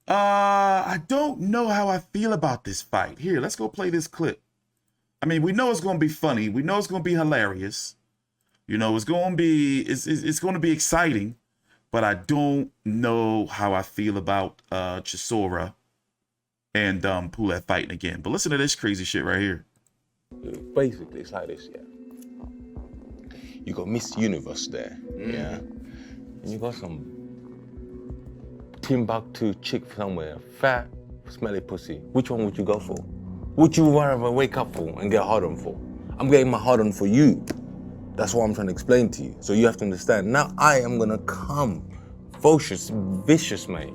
I don't know how I feel about this fight. Here, let's go play this clip. I mean, we know it's going to be funny. We know it's going to be hilarious. You know, it's going to be it's going to be exciting, but I don't know how I feel about Chisora and Pulev fighting again. But listen to this crazy shit right here. Basically, it's like this, yeah. You got Miss Universe there, yeah, and you got some Timbuktu chick somewhere, fat, smelly pussy. Which one would you go for? Would you rather wake up for and get hard on for? I'm getting my hard on for you. That's what I'm trying to explain to you. So you have to understand. Now I am gonna come, ferocious, vicious, mate.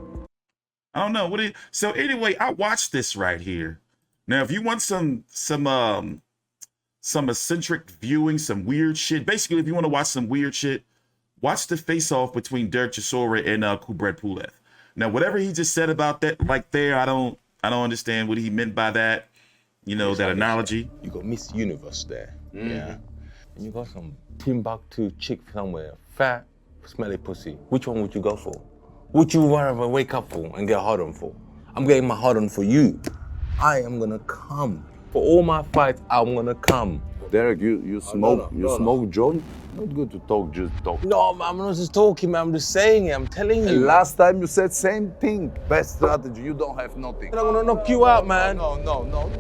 I don't know so anyway, I watched this right here. Now, if you want some eccentric viewing, some weird shit. Basically, if you want to watch some weird shit, watch the face-off between Derek Chisora and Kubrat Pulev. Now, whatever he just said about that, like there, I don't understand what he meant by that. You know, that analogy. You got Miss Universe there, yeah, and you got some Timbuktu chick somewhere, fat, smelly pussy. Which one would you go for? Would you rather wake up for and get hard on for? I'm getting my hard on for you. I am gonna come. For all my fights, I'm gonna come. Derek, you smoke smoke joint? Not good to talk, just talk. No, I'm not just talking, man. I'm just saying it. I'm telling you. Last time you said same thing. Best strategy. You don't have nothing. I'm gonna knock you out, man. No.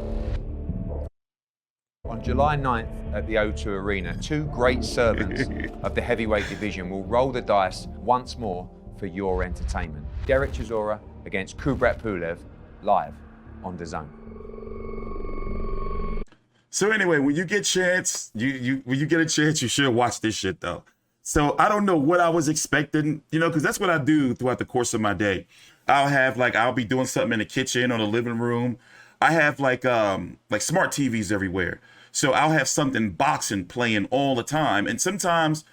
On July 9th at the O2 Arena, two great servants of the heavyweight division will roll the dice once more for your entertainment. Derek Chisora against Kubrat Pulev, live on DAZN. So anyway, when you get a chance, you should watch this shit though. So I don't know what I was expecting, you know, because that's what I do throughout the course of my day. I'll be doing something in the kitchen or the living room. I have like smart TVs everywhere. So I'll have something boxing playing all the time. And sometimes,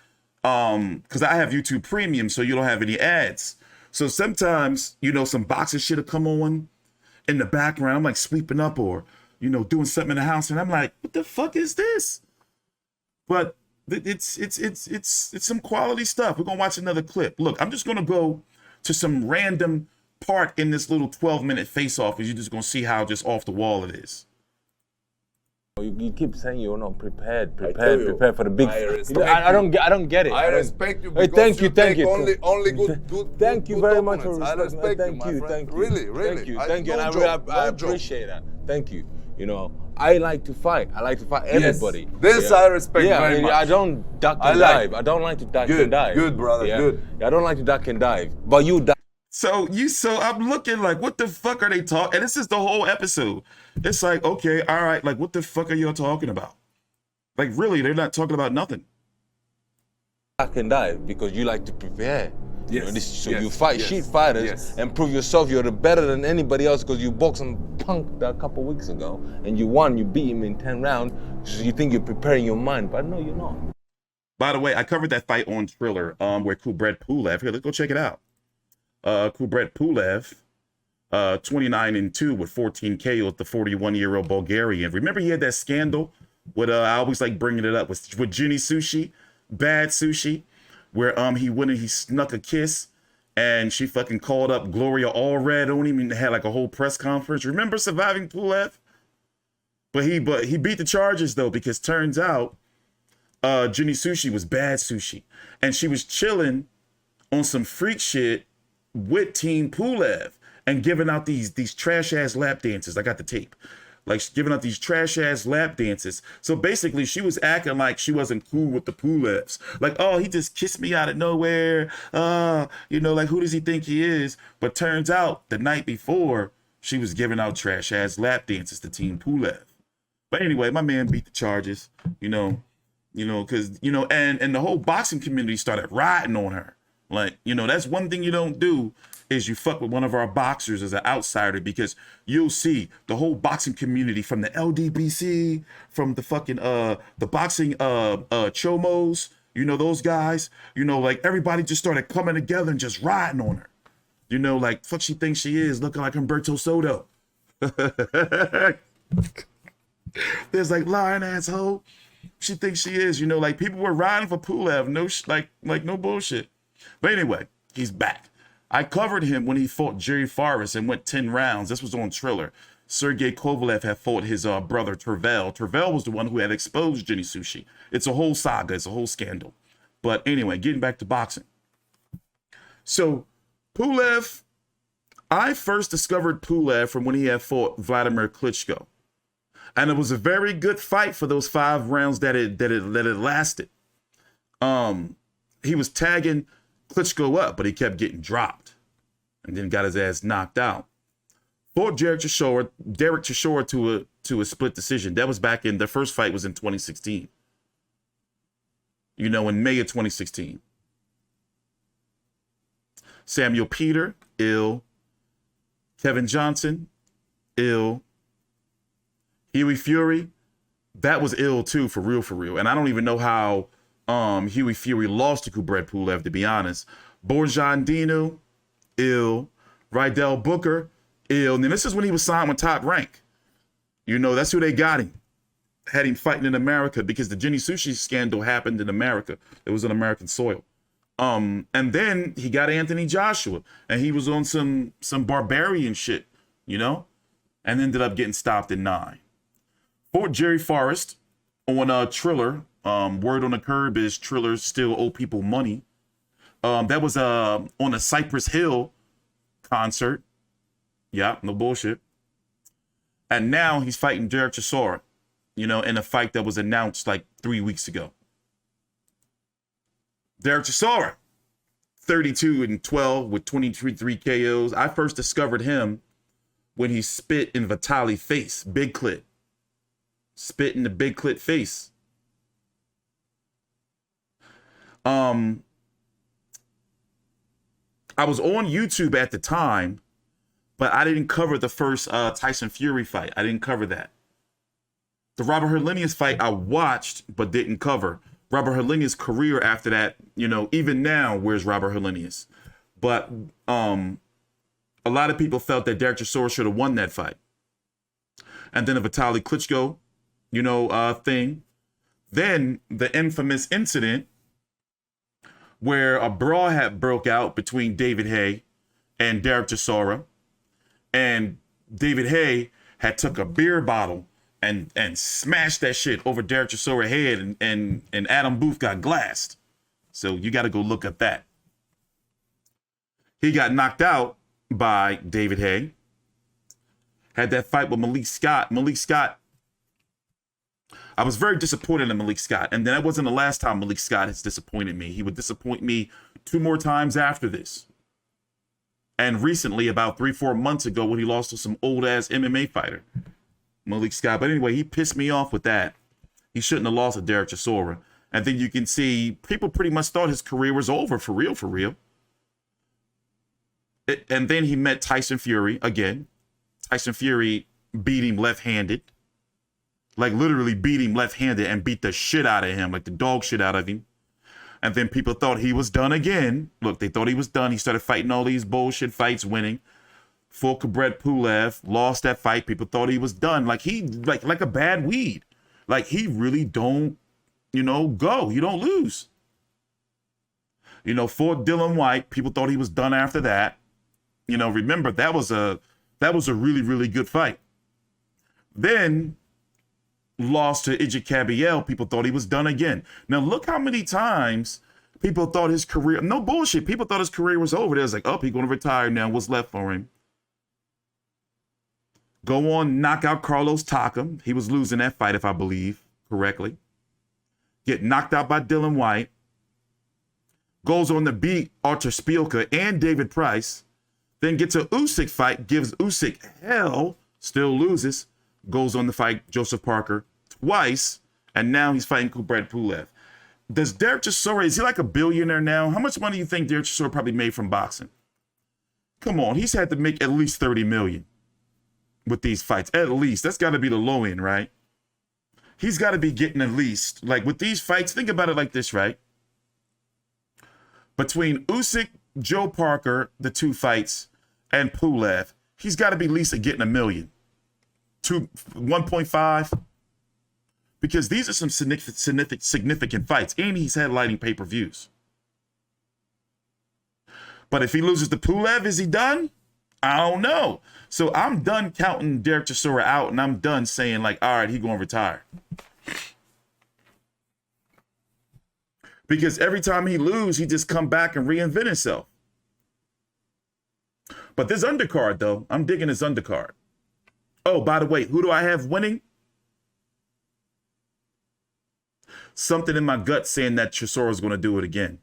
because I have YouTube Premium, so you don't have any ads. So sometimes, you know, some boxing shit will come on in the background. I'm like sweeping up or, you know, doing something in the house, and I'm like, what the fuck is this? But it's some quality stuff. We're gonna watch another clip. Look, I'm just gonna go to some random part in this little 12-minute face-off, and you're just gonna see how just off the wall it is. You keep saying you're not prepared for the big. I don't get it. I respect you. Hey, thank you. Only good. Thank you good very much opponents. for I respect thank you, you, my thank friend. you. Really. Thank you. No I appreciate that. Thank you. You know, I like to fight. I like to fight everybody. This I respect very much. I don't duck and dive. I don't like to duck and dive. Good, brother. Yeah? Good. I don't like to duck and dive. But you duck. So I'm looking like, what the fuck are they talking? And this is the whole episode. It's like, okay, all right, like what the fuck are y'all talking about? Like really, they're not talking about nothing. Duck and dive because you like to prepare. Yes. You fight shit fighters and prove yourself you're better than anybody else because you boxed some punk a couple weeks ago and you won. You beat him in 10 rounds. So you think you're preparing your mind, but no, you're not. By the way, I covered that fight on Triller, where Kubrat Pulev. Here, let's go check it out. Kubrat Pulev, 29-2 with 14 KOs, the 41-year-old Bulgarian. Remember he had that scandal with I always like bringing it up with Jenny Sushi, Bad Sushi, where he went and he snuck a kiss and she fucking called up Gloria Allred on him and had like a whole press conference. Remember surviving Pulev? But he beat the charges though, because turns out Jenny Sushi was Bad Sushi and she was chilling on some freak shit with Team Pulev and giving out these trash ass lap dances. I got the tape. Like giving out these trash ass lap dances. So basically she was acting like she wasn't cool with the Pulevs. Like, oh, he just kissed me out of nowhere. You know, like who does he think he is? But turns out the night before she was giving out trash ass lap dances to Team Pulev. But anyway, my man beat the charges, you know, cause and the whole boxing community started riding on her. Like, you know, that's one thing you don't do is you fuck with one of our boxers as an outsider, because you'll see the whole boxing community from the LDBC, from the fucking the boxing chomos, you know, those guys, you know, like everybody just started coming together and just riding on her. You know, like fuck she thinks she is, looking like Alberto Soto. There's like lying asshole. She thinks she is, you know, like people were riding for Pulev, no like no bullshit. But anyway, he's back. I covered him when he fought Jerry Forrest and went 10 rounds. This was on Triller. Sergey Kovalev had fought his brother Tervel. Tervel was the one who had exposed Jenny Sushi. It's a whole saga. It's a whole scandal. But anyway, getting back to boxing. So Pulev, I first discovered Pulev from when he had fought Vladimir Klitschko. And it was a very good fight for those 5 rounds that it lasted. He was tagging Klitschko up, but he kept getting dropped and then got his ass knocked out. Fought Derek Chisora to a split decision. That was back in, the first fight was in 2016. You know, in May of 2016. Samuel Peter, ill. Kevin Johnson, ill. Huey Fury, that was ill too, for real. And I don't even know how Huey Fury lost to Kubrat Pulev, to be honest. Borjan Dinu, ill. Rydell Booker, ill. And this is when he was signed with Top Rank. You know, that's who they got him. Had him fighting in America because the Jenny Sushi scandal happened in America. It was on American soil. And then he got Anthony Joshua, and he was on some barbarian shit, you know, and ended up getting stopped in 9. Fought Jerry Forrest on Triller. Word on the curb is Triller still owe people money. That was on a Cypress Hill concert. Yeah, no bullshit. And now he's fighting Derek Chisora, you know, in a fight that was announced like 3 weeks ago. Derek Chisora, 32-12 with 23 KOs. I first discovered him when he spit in Vitaly's face, big clit. Spit in the big clit face. I was on YouTube at the time, but I didn't cover the first Tyson Fury fight. I didn't cover that. The Robert Helenius fight I watched, but didn't cover. Robert Helenius' career after that, you know, even now, where's Robert Helenius? But a lot of people felt that Derek Chisora should have won that fight. And then a Vitaly Klitschko, you know, thing. Then the infamous incident where a brawl had broke out between David Haye and Derek Chisora. And David Haye had took a beer bottle and smashed that shit over Derek Chisora's head, and Adam Booth got glassed. So you got to go look at that. He got knocked out by David Haye. Had that fight with Malik Scott. Malik Scott, I was very disappointed in Malik Scott. And then that wasn't the last time Malik Scott has disappointed me. He would disappoint me 2 more times after this. And recently, about 3-4 months ago, when he lost to some old-ass MMA fighter, Malik Scott. But anyway, he pissed me off with that. He shouldn't have lost to Derek Chisora. And then you can see people pretty much thought his career was over, for real. And then he met Tyson Fury again. Tyson Fury beat him left-handed. Like literally beat him left-handed and beat the shit out of him, like the dog shit out of him. And then people thought he was done again. Look, they thought he was done. He started fighting all these bullshit fights, winning. Fought Kubrat Pulev, lost that fight. People thought he was done. Like he, like a bad weed. Like he really don't, you know, go. He don't lose. You know, fought Dylan White. People thought he was done after that. You know, remember that was a really good fight. Then lost to Ijit Kabiel. People thought he was done again. Now look how many times people thought his career, no bullshit, people thought his career was over. They was like, oh, he's going to retire now. What's left for him? Go on, knock out Carlos Takam. He was losing that fight, if I believe correctly. Get knocked out by Dylan White. Goes on to beat Artur Szpilka and David Price. Then gets a Usyk fight, gives Usyk hell, still loses. Goes on to fight Joseph Parker twice, and now he's fighting Kubrat Pulev. Does Derek Chisora, is he like a billionaire now? How much money do you think Derek Chisora probably made from boxing? Come on, he's had to make at least $30 million with these fights. At least. That's got to be the low end, right? He's got to be getting at least, like with these fights, think about it like this, right? Between Usyk, Joe Parker, the 2 fights, and Pulev, he's got to be at least getting $1 million. 1.5, because these are some significant fights, and he's had lighting pay-per-views. But if he loses to Pulev, is he done? I don't know. So I'm done counting Derek Chisora out, and I'm done saying, like, all right, he's going to retire. Because every time he loses, he just come back and reinvent himself. But this undercard, though, I'm digging this undercard. Oh, by the way, who do I have winning? Something in my gut saying that Chisora's going to do it again.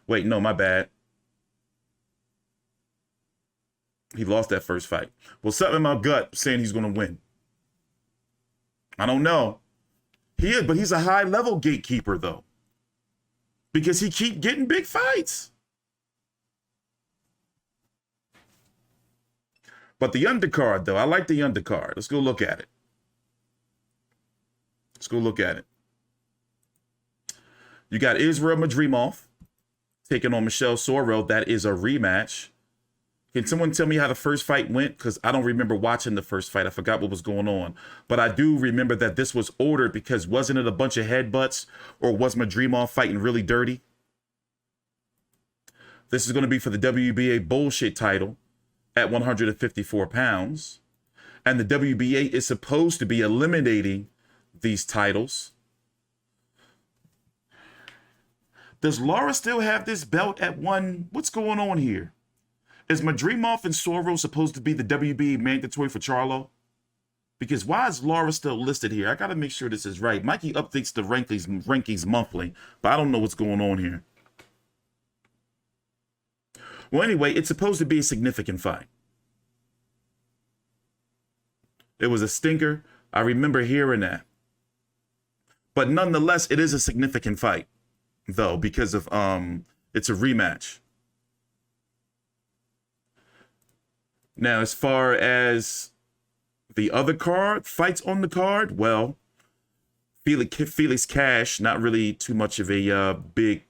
Wait, no, my bad. He lost that first fight. Well, something in my gut saying he's going to win. I don't know. He is, but he's a high-level gatekeeper, though. Because he keep getting big fights. But the undercard, though, I like the undercard. Let's go look at it. Let's go look at it. You got Israil Madrimov taking on Michel Soro. That is a rematch. Can someone tell me how the first fight went? Because I don't remember watching the first fight. I forgot what was going on. But I do remember that this was ordered because wasn't it a bunch of headbutts? Or was Madrimov fighting really dirty? This is going to be for the WBA bullshit title at 154 pounds. And the WBA is supposed to be eliminating these titles. Does Laura still have this belt at one? What's going on here? Is Madrimov and Soro supposed to be the WBA mandatory for Charlo? Because why is Laura still listed here? I got to make sure this is right. Mikey updates the rankings monthly, but I don't know what's going on here. Well, anyway, it's supposed to be a significant fight. It was a stinker. I remember hearing that. But nonetheless, it is a significant fight, though, because of it's a rematch. Now, as far as the other card, fights on the card, well, Felix Cash, not really too much of a big,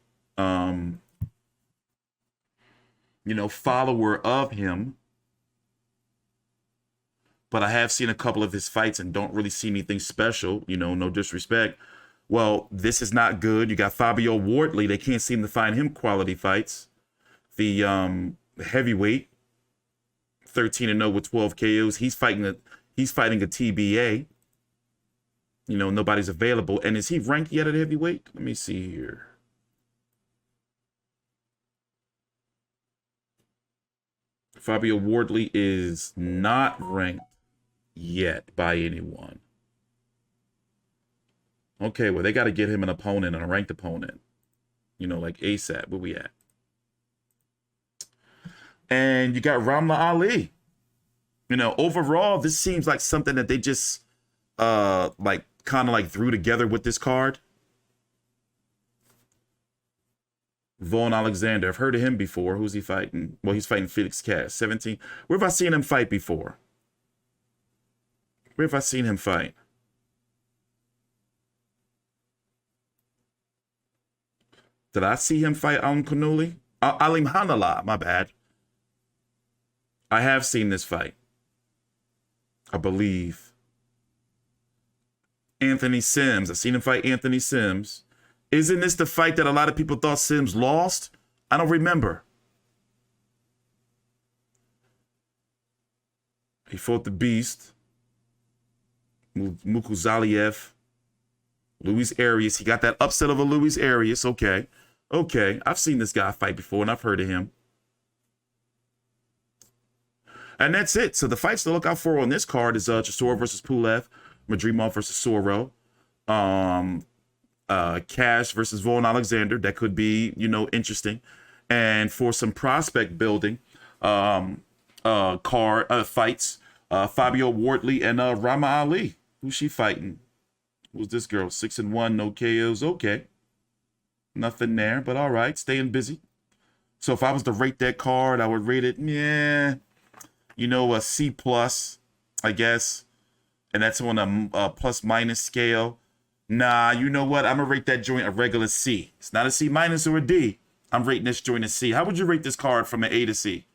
follower of him. But I have seen a couple of his fights and don't really see anything special, no disrespect. Well, this is not good. You got Fabio Wardley. They can't seem to find him quality fights. The heavyweight. 13-0 with 12 KOs. He's fighting a TBA. Nobody's available. And is he ranked yet at heavyweight? Let me see here. Fabio Wardley is not ranked yet by anyone. Okay, well, they got to get him an opponent, and a ranked opponent. Like ASAP. Where we at? And you got Ramla Ali. Overall, this seems like something that they just kind of threw together with this card. Vaughn Alexander. I've heard of him before. Who's he fighting? Well, he's fighting Felix Cass. 17. Where have I seen him fight before? Where have I seen him fight? Did I see him fight Alim Kanuli? Alim Hanala, my bad. I have seen this fight, I believe. Anthony Sims. I've seen him fight Anthony Sims. Isn't this the fight that a lot of people thought Sims lost? I don't remember. He fought the Beast. Mukuzaliev. Luis Arias. He got that upset over Luis Arias. Okay. I've seen this guy fight before, and I've heard of him. And that's it. So the fights to look out for on this card is Chisora versus Pulev, Madrimov versus Soro, Cash versus Vaughn Alexander. That could be, interesting. And for some prospect building fights, Fabio Wardley and Rama Ali. Who's she fighting? Who's this girl? 6-1, no KOs. Okay. Nothing there, but all right. Staying busy. So if I was to rate that card, I would rate it, a C+, I guess. And that's on a plus-minus scale. Nah, you know what? I'm going to rate that joint a regular C. It's not a C- or a D. I'm rating this joint a C. How would you rate this card from an A to C?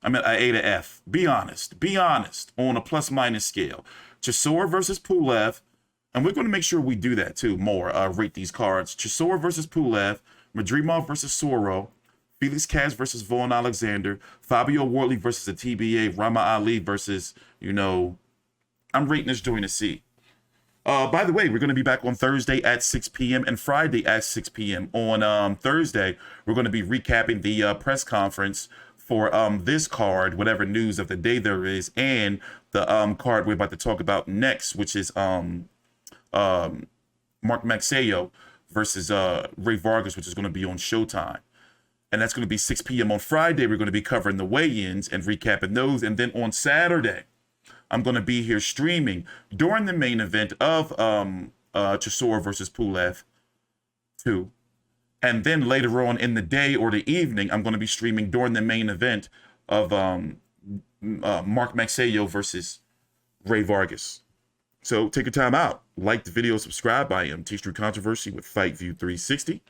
I mean, an A to F. Be honest. On a plus-minus scale. Chisora versus Pulev. And we're going to make sure we do that, too, more. Rate these cards. Chisora versus Pulev. Madrimov versus Soro, Felix versus Vaughn Alexander, Fabio Wardley versus the TBA, Ramla Ali versus, I'm rating this joint a C. By the way, we're going to be back on Thursday at 6 p.m. and Friday at 6 p.m. On Thursday, we're going to be recapping the press conference for this card, whatever news of the day there is, and the card we're about to talk about next, which is Magsayo versus Ray Vargas, which is going to be on Showtime. And that's going to be 6 p.m. on Friday. We're going to be covering the weigh-ins and recapping those. And then on Saturday, I'm going to be here streaming during the main event of Chisora versus Pulev 2. And then later on in the day or the evening, I'm going to be streaming during the main event of Magsayo versus Ray Vargas. So take your time out. Like the video, subscribe. I am TstreeT Controversy with Fight View 360.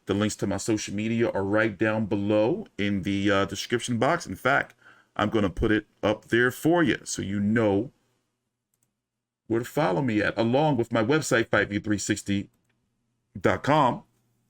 The links to my social media are right down below in the description box. In fact, I'm going to put it up there for you so you know where to follow me at, along with my website, fightview360.com.